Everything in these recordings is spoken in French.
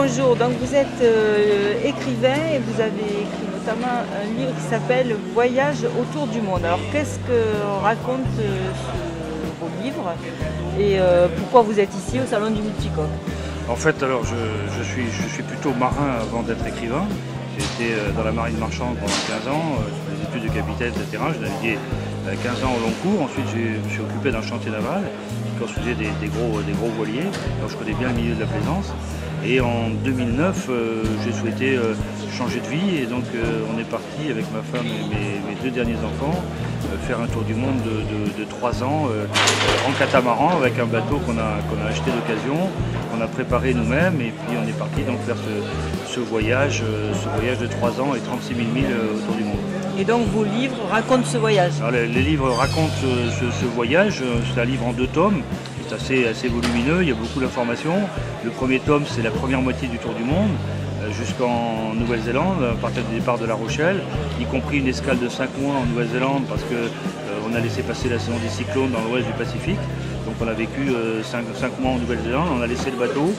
bonjour, donc vous êtes écrivain et vous avez écrit notamment un livre qui s'appelle Voyage autour du monde. Alors qu'est-ce que raconte vos livres et pourquoi vous êtes ici au Salon du Multicoque? En fait, alors je suis plutôt marin avant d'être écrivain. J'ai été dans la marine marchande pendant 15 ans, sur les études de capitaine, etc. J'ai navigué 15 ans au long cours. Ensuite, je me suis occupé d'un chantier naval qui construisait des gros voiliers. Donc je connais bien le milieu de la plaisance. Et en 2009, j'ai souhaité changer de vie et donc on est parti avec ma femme et mes deux derniers enfants faire un tour du monde de 3 ans en catamaran avec un bateau qu'on a acheté d'occasion, qu'on a préparé nous-mêmes et puis on est parti donc faire ce voyage de 3 ans et 36 000 milles autour du monde. Et donc vos livres racontent ce voyage? Alors, les livres racontent ce voyage, c'est un livre en 2 tomes. C'est assez volumineux, il y a beaucoup d'informations. Le premier tome, c'est la première moitié du tour du monde, jusqu'en Nouvelle-Zélande, à partir du départ de La Rochelle, y compris une escale de 5 mois en Nouvelle-Zélande parce qu'on a laissé passer la saison des cyclones dans l'ouest du Pacifique. Donc on a vécu 5 mois en Nouvelle-Zélande, on a laissé le bateau,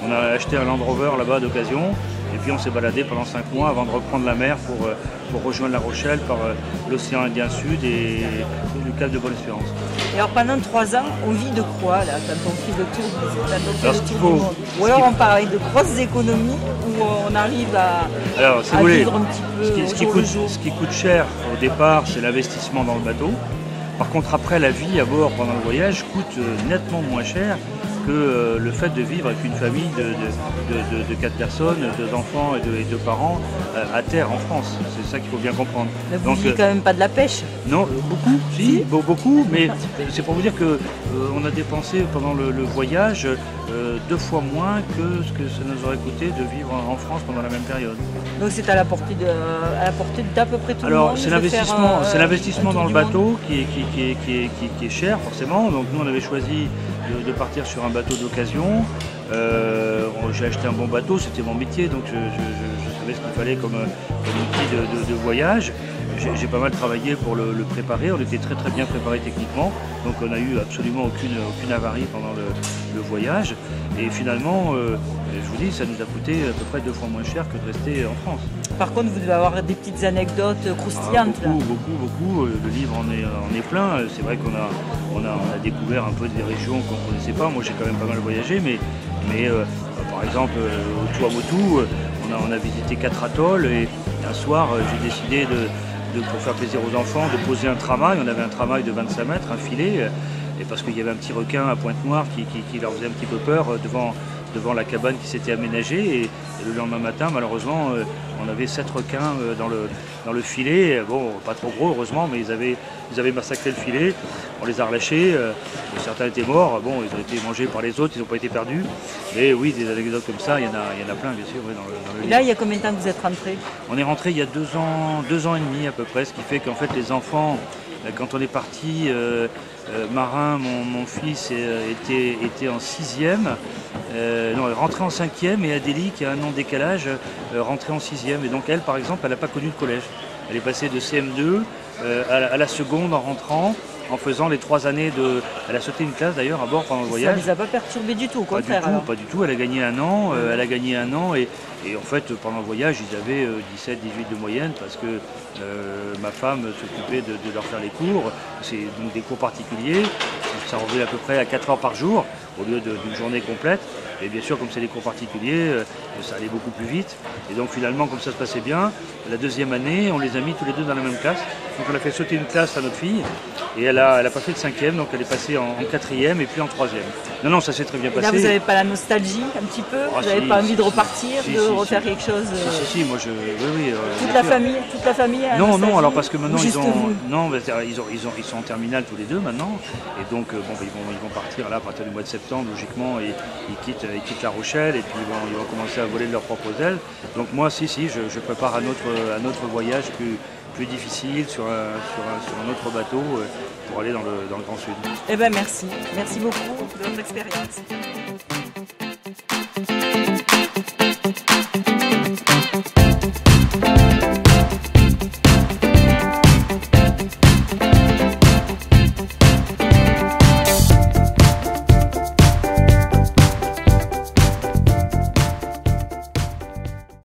on a acheté un Land Rover là-bas d'occasion, et puis on s'est baladé pendant 5 mois avant de reprendre la mer pour rejoindre La Rochelle par l'océan Indien Sud et le cap de Bonne-Espérance. Et alors pendant 3 ans, on vit de quoi là quand on fait le tour, du monde? Ou alors on parle avec de grosses économies où on arrive à vivre un petit peu ce qui coûte cher au départ, c'est l'investissement dans le bateau. Par contre, après, la vie à bord pendant le voyage coûte nettement moins cher que le fait de vivre avec une famille de 4 personnes, 2 enfants et 2 parents à terre en France. C'est ça qu'il faut bien comprendre. Mais vous ne vivez quand même pas de la pêche? Non, beaucoup, si, beaucoup, mais c'est pour vous dire qu'on a dépensé pendant le voyage 2 fois moins que ce que ça nous aurait coûté de vivre en France pendant la même période. Donc c'est à la portée d'à peu près tout le monde? Alors c'est l'investissement dans le bateau qui est cher forcément. Donc nous on avait choisi de partir sur un bateau d'occasion. J'ai acheté un bon bateau, c'était mon métier, donc je savais ce qu'il fallait comme outil de voyage. J'ai pas mal travaillé pour le préparer, on était très bien préparé techniquement, donc on n'a eu absolument aucune avarie pendant le voyage. Et finalement, je vous dis, ça nous a coûté à peu près 2 fois moins cher que de rester en France. Par contre, vous devez avoir des petites anecdotes croustillantes. Beaucoup. Le livre en est plein. C'est vrai qu'on a découvert un peu des régions qu'on ne connaissait pas. Moi, j'ai quand même pas mal voyagé, mais par exemple, au Tuamotu, on a visité 4 atolls et un soir, j'ai décidé pour faire plaisir aux enfants, de poser un tramail. On avait un tramail de 25 mètres, un filet, et parce qu'il y avait un petit requin à Pointe-Noire qui leur faisait un petit peu peur devant la cabane qui s'était aménagée. Et le lendemain matin, malheureusement, on avait 7 requins dans le filet. Bon, pas trop gros, heureusement, mais ils avaient massacré le filet. On les a relâchés. Certains étaient morts. Bon, ils ont été mangés par les autres, ils n'ont pas été perdus. Mais oui, des anecdotes comme ça, il y en a plein, bien sûr. Oui, dans le et là, il y a combien de temps que vous êtes rentré? On est rentré il y a 2 ans et demi à peu près, ce qui fait qu'en fait, les enfants, quand on est parti, Marin, mon fils, était en 6e. Rentrée en 5e, et Adélie, qui a un an de décalage, rentrée en 6e. Et donc elle, par exemple, elle n'a pas connu le collège. Elle est passée de CM2 à la seconde en rentrant, en faisant les 3 années de... Elle a sauté une classe d'ailleurs à bord pendant le voyage. Ça ne les a pas perturbés du tout, au contraire? Pas du tout. Elle a gagné un an, et en fait, pendant le voyage, ils avaient 17, 18 de moyenne parce que ma femme s'occupait de leur faire les cours. C'est donc des cours particuliers. Ça revenait à peu près à 4 heures par jour au lieu d'une journée complète. Et bien sûr, comme c'est des cours particuliers, ça allait beaucoup plus vite. Et donc finalement, comme ça se passait bien, la 2e année, on les a mis tous les 2 dans la même classe. Donc on a fait sauter une classe à notre fille, et elle a pas fait de 5e, donc elle est passée en 4e et puis en 3e. Non, ça s'est très bien passé. Et là, vous n'avez pas la nostalgie un petit peu? Vous n'avez pas envie de repartir, refaire quelque chose? Si, moi oui. Toute la famille Non, alors parce que maintenant ils sont en terminale tous les 2 maintenant, et donc ils vont partir là à partir du mois de septembre logiquement, et ils quittent La Rochelle, et puis ils vont commencer à voler de leurs propres ailes. Donc moi je prépare un autre voyage plus difficile sur un autre bateau pour aller dans le Grand Sud. Eh bien merci beaucoup de votre expérience.